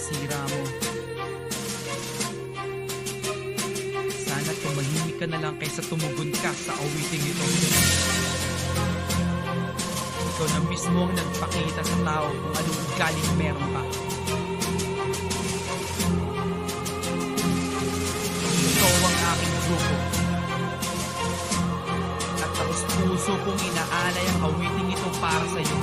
nasira mo. Sana tumahimik ka na lang kaysa tumugon ka sa awiting ito. Ikaw na mismo ang nagpakita sa tao kung anong ugaling meron ka. Ikaw ang aking grupo. At tapos puso kong inaalay ang awiting ito para sa iyo.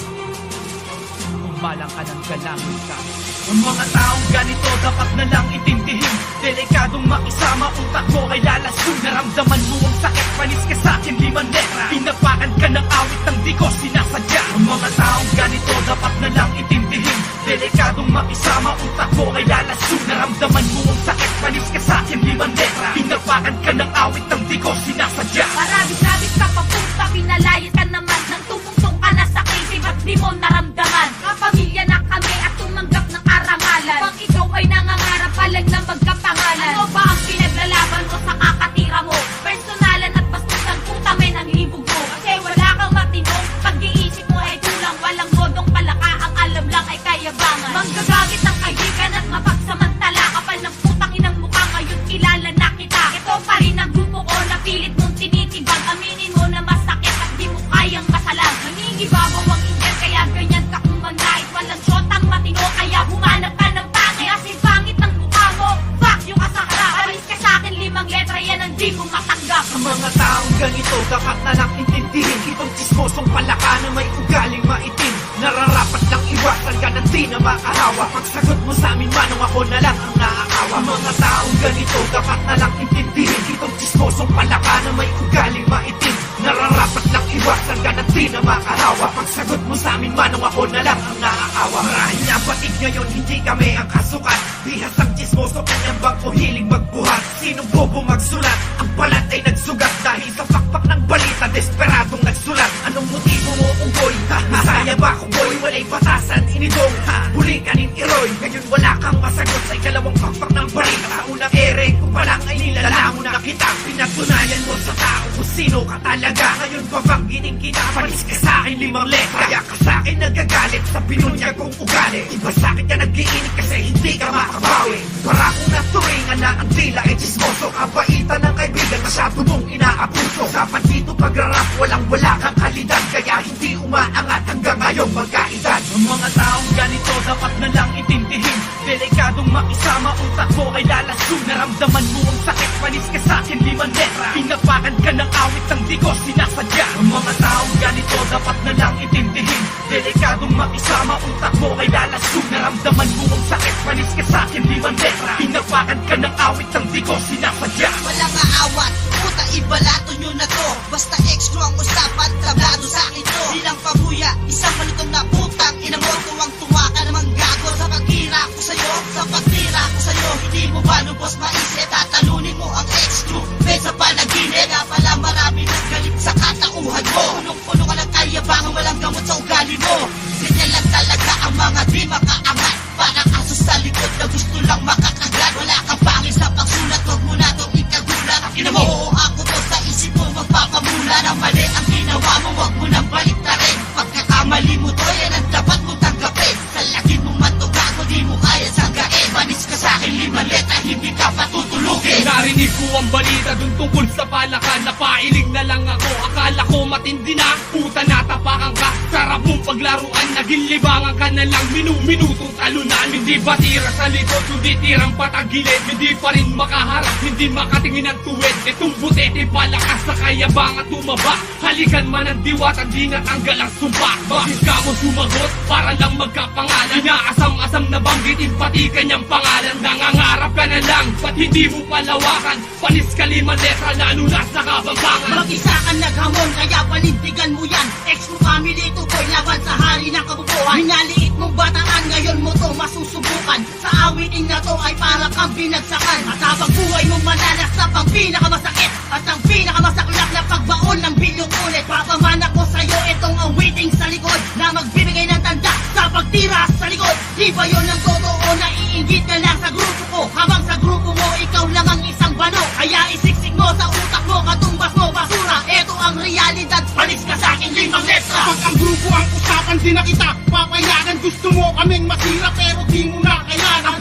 Kumalang ka ng galangin ka. Ang mga taong ganito dapat na lang itindihin. Delikadong makisama, utak mo ay lalasun. Naramdaman mo ang sakit, panis ka sa'kin, limang letra. Pinapakan ka ng awit ng di ko sinasadya. Ang mga taong ganito dapat na lang itindihin. Delikadong makisama, utak mo ay lalasun. Naramdaman mo ang sakit, panis ka sa'kin, limang letra. Pinapakan ka ng awit ng di ko sinasadya. Marami-rabit ka papunta, pinalayas ka naman. Nang tumungtong ka na sa crazy, ba't di mo naramdaman? Kapamilya na kami at tumanggap ng karangalan. Pag ikaw ay nangangarap pa lang na magkapangalan. Ano ba ang pinaglalaban mo sa kakatira mo? Personalan at bastusan, puta men ang libog mo. Kasi wala kang matinong, pag-iisip mo ay kulang. Walang modong palaka, ang alam lang ay kayabangan. Manggagamit ng kaibigan at mapagsamantala. Kapal ng putang inang mukha, ngayon kilala na kita. Ito pa rin ang grupo ko na pilit mong tinitibag. Aminin mo na masakit at di mo kayang masalag. Nangingibabaw ang ingyan, kaya ganyan ka kumanait. Walang shotang matino, kaya humanap ka ng pangit. Kasi pangit ng mukha mo, fuck you ka sa harap. Alis ka sa'kin, limang letra, yan ang di mo matanggap. Ang mga taong ganito dapat na lang intindihin. Itong chismosong palaka na may ugaling maitim. Nararapat lang iwasan ka ng di na makahawa. Pagsagot mo sa amin manong ako na lang ang naakawa. Ang mga taong ganito dapat na lang intindihin. Itong chismosong palaka na may ugaling maitim. Nararapat lang iwasan ka ng di na makahawa. Pagsagot mo sa amin manong ako na lang ang naakawa. Marahil na batig ngayon hindi kami ang kasukat. Bihas ang chismoso kanyang bang o hiling magbuhat. Sinong bobo magsulat? Ang balat ay nagsugat dahil sa pakpak ng balita. Desperadong nagsulat. Anong motibo mo unggoy? Masaya ba kung boy? Walay batasan inidong huli kanin iroy. Ngayon wala kang masagot sa ikalawang pakpak ng balita. Sa unang ere ko pa lang ay nilalamon na kita. Pinatunayan mo sa tao kung sino ka talaga. Ngayon pa bang gining kita? Panis ka sa'kin limang letra. Kaya ka sa'kin nagagalit sa pinunyag kong ugali. Iba sa'kin ka nag-iinit kasi hindi ka makabawi. Para kung naturingan na ang tila ay chismoso. Kabaitan ng kaibigan masyado mong inaabuso. Sa dito pagrarap walang-wala kang kalidad. Kaya hindi umaangat hanggang ngayon magkaedad. Ang mga taong ganito dapat na lang itindihin. Delikadong makisama, utak mo ay lalasun. Naramdaman mo ang sakit, panis ka sa'kin, limang letra. Pinapakan ka ng awit ng di ko sinasadya. Ang mga taong ganito dapat na lang itindihin. Delikadong makisama, utak mo ay lalasun. Naramdaman mo ang sakit, panis ka sa'kin, limang letra. Pinapakan ka ng awit ng di ko sinasadya. Walang aawat, puta ibalato nyo na to. Basta extra ang usapan, tablado sa akin to. Bilang pabuya, isang malutong na putang ina mo. Tuwang-tuwa ka namang gago sa pagtira ko sa'yo. Sa pagtira ko sa'yo, hindi mo ba lubos maisip? Tatalunin mo ang ex-crew, sa panaginip. Kaya pala marami ng galit sa katauhan mo. Punong-puno ka ng kayabangan, walang gamot sa ugali mo. Ganyan lang talaga ang mga di makaangat. Parang aso sa likod na gusto lang makakagat. Wala kang pangil sa pagsulat, huwag mo na itong ikagulat. Ina mo, oo ako to sa isip mo magpapamula. Na mali ang ginawa mo, huwag mo nang balik na rin. Pagkakamali mo to, yan ang dapat mo tanggapin. Sa laki mong matugago, di mo kaya sanggain. Manis ka sa'kin, limang letra, hindi ka patutulugin. Narinig ko ang balita dun tungkol sa palakan. Napailing na lang ako, akala ko matindi na. Puta natapakan ka, sarap mong paglaruan. Naging libangan ka na lang, minutong talunan. Hindi ba tira sa likod, kundi tirang patagilid. Hindi pa rin makaharap, hindi makatingin ang tuwid. Itong butete palakas sa kayabangan tumaba. Halikan man ang diwata, di natanggal ang sumpa. Bakit ka mo sumagot, para lang magkapangalan. Inaasam-asam na banggitin pati kanyang pangalan. Nangangarap ka na lang, ba't hindi mo palawakan? Panis ka limang letra, nanunas sa kabambangan. Mag-isa ka naghamon, kaya panindigan mo yan. Ex mo family, tukoy laban sa hari ng kabubuhan. Minaliit mong bataan, ngayon mo to masusubukan. Sa awitin na to ay para kang binagsakan. At habang buhay mong mananasap ang pinakamasakit at ang pinakamasaklap na pagbaon ng bilyong ulit. Papamana ko sa'yo itong awiting sa likod na magbibigay ng tanda sa pagtira sa likod. Di ba yun ang totoo na iinggit na lang sa grupo ko? Habang sa grupo mo, ikaw lang ang isang bano. Kaya isiksik mo sa utak mo, katumbas mo basura. Ito ang realidad, palis ka sa'kin limang letra. Pag ang grupo ang usapan, di na kita papayagan. Gusto mo kaming masira pero di mo na kailangan.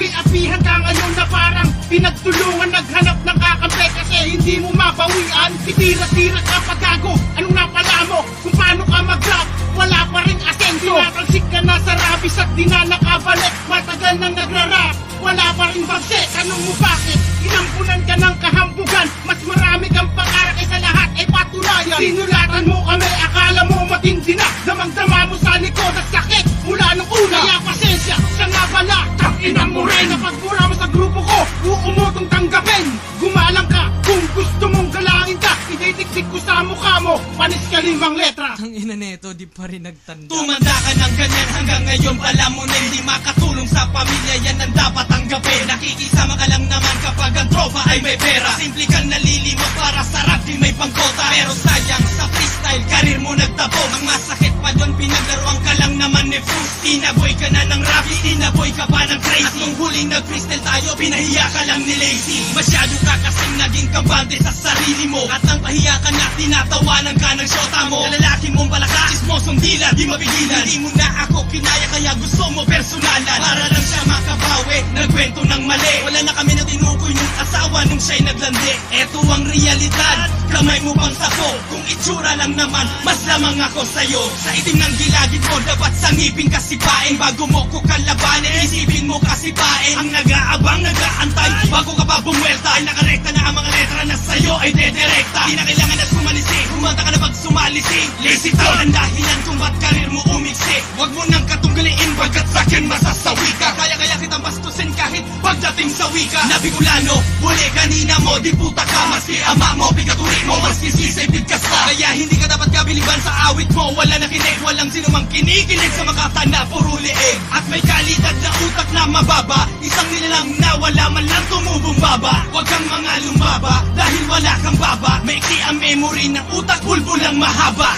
Itira-tira ka pa gago, anong napala mo? Kung paano ka mag-rap, wala pa rin asenso. Tinatalsik ka na sa rabis at di na nakabalik. Matagal nang nagra-rap, wala pa rin bagset. Tanong mo bakit? Inampunan ka ng kahambugan. Mas marami kang pangarap kaysa lahat ay patunayan. Sinulatan mo kami, akala mo matindi na. Damang-dama mo sa likod at sakit mula nung una. Kaya pasensya, siya nga pala, tangina mo rin. Napagmura mo sa grupo ko, buo mo tong tanggapin. Gumalang ka, kung gusto mong galangin ka, ididikdik ko sa mukha mo, panis ka 5 letra. Ang ina neto, di pa rin nagtanda. Tumanda ka ng ganyan hanggang ngayon pala mo na hindi makatulong sa pamilya, yan ang dapat tanggapin. Nakikisama ka lang naman kapag ang tropa ay may pera. Simple kang nalilimot para sarap di may pangkota. Pero sayang sa freestyle, karir mo nagtapos. Ang masakit pa doon, pinaglaruan ka lang naman ni Fus. Inaboy ka na ng rapi, inaboy ka pa ng crazy. At nung huling nag-freestyle tayo, pinahiya ka lang ni Lazy. Masyado ka kasing naging kabante sa sarili mo. At nang pahiya ka na, tinatawanan ka ng syota mo. Lalaki mong balaka, chismosong dila, di mapigilan. Hindi mo na ako kinaya, kaya gusto mo personalan. Para lang siya makabawi, nagkwento ng mali. Wala na kami na tinukoy nung asawa nung siya'y naglandi. Eto ang realidad, kamay mo pang sako. Kung itsura lang naman, mas lamang ako sa'yo. Sa itim ng gilagid mo, dapat sa ngipin kasipain. Bago mo ko kalabanin, isipin mo kasipain. Ang nag-aabang, nag-aantay, bago ka pa bumwelta. Ay nakarekta na ang mga letra na sa'yo ay dedirekta. Di na kailangan na sumalisi, kumanta ka na pag sumalisi. Lazy town ang dahilan kung ba't karir mo umiksi. Huwag mo nang katunggaliin, bagkat sa'kin masasawi ka. Kaya kitang bastusin kahit pagdating sa wika. Nabigulano, huli kanina mo, di puta ka. Maski ama mo, bigaturi mo, maski sisay bigkas ka. Kaya hindi ka dapat kabiliban sa awit mo. Wala na kinig, walang sinumang kinikilig sa makata na puro liig. At may kalidad na utak na mababa, isang nilalang na wala man lang tumubong baba. Huwag kang mga lumaba, dahil wala kang baba. Maiksi ang memory ng utak, bulbul lang mahaba.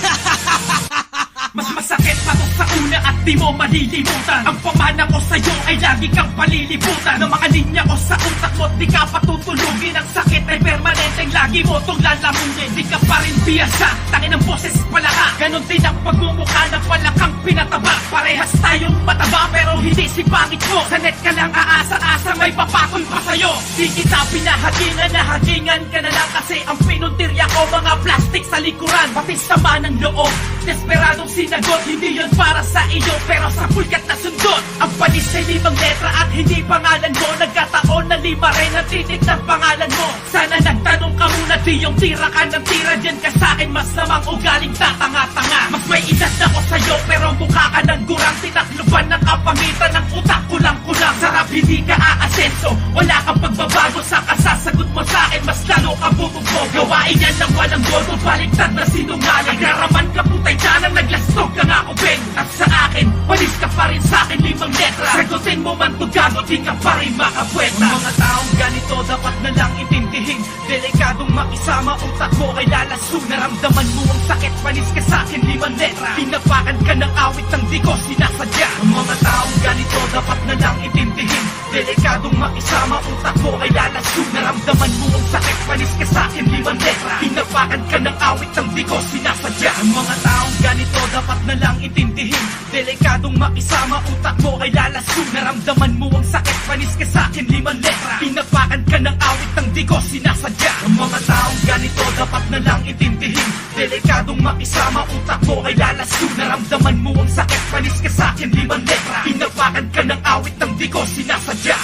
Mas masakit pa to sa una at di mo malilimutan. Ang pamana ko sa'yo ay lagi kang palilibutan. Ng mga linya ko sa utak mo, di ka patutulugin. Ang sakit ay permanenteng lagi mo tong lalamunin. Di ka pa rin biyasa, tangin ng boses pala ka. Ganon din ang pagmumukha na pala kang pinataba. Parehas tayong mataba pero hindi si pangit mo. Sa net ka lang aasa-asa, may papakol pa sa'yo. Di kita pinahagingan, nahagingan ka na lang. Kasi ang pinuntirya ko mga plastic sa likuran. Pati sama ng loob, desperadong sinagot. Hindi yun para sa iyo pero sa pulgat na sundot. Ang panis ay 5 letra at hindi pangalan mo. Nagkataon na 5 rin ang titik ng pangalan mo. Sana nagtanong ka muna, di yung tira ka ng tira. Diyan ka sa'kin mas namang ugaling tatanga-tanga. Mas may edad ako sa'yo pero mukha ka ng gurang. Tinakluban ng kapangitan ng utak kulang-kulang. Sarap hindi ka aasenso, wala kang pagbabago. Sa kasasagot mo sa'kin mas lalo ka bubog. Gawain yan ng walang godo, baliktad na sinungaling. Nagraman ka putay dyan ang naglastog ka nga ubeng. At sa akin, walis ka pa rin sa'kin 5 letra. Sagutin mo man to gago, di ka pa rin makapweta. Ang mga taong ganito dapat na lang intindihin. Delikadong makisama, utak mo ay lalaso. Naramdaman mo ang sakit, panis ka sa'kin 5 letra. Pinapakan ka ng awit ng di ko sinasadya. Ang mga taong ganito dapat na lang intindihin. Delikadong makisama, utak mo ay lalaso. Naramdaman mo ang sakit, panis ka sa'kin 5 letra. Pinapakan ka ng awit ng di ko sinasadya. Ang mga taong ganito dapat na lang intindihin. Delikadong makisama, utak mo ay lalaso. Naramdaman mo ang sakit, panis ka sa'kin 5 letra. Pinapakan ka ng awit ng di ko sinasadya. Ang mga taong ganito dapat na lang intindihin. Delikadong makisama, utak mo ay lalaso. Naramdaman mo ang sakit, panis ka sa'kin 5 letra. Pinapakan ka ng awit ng di ko sinasadya.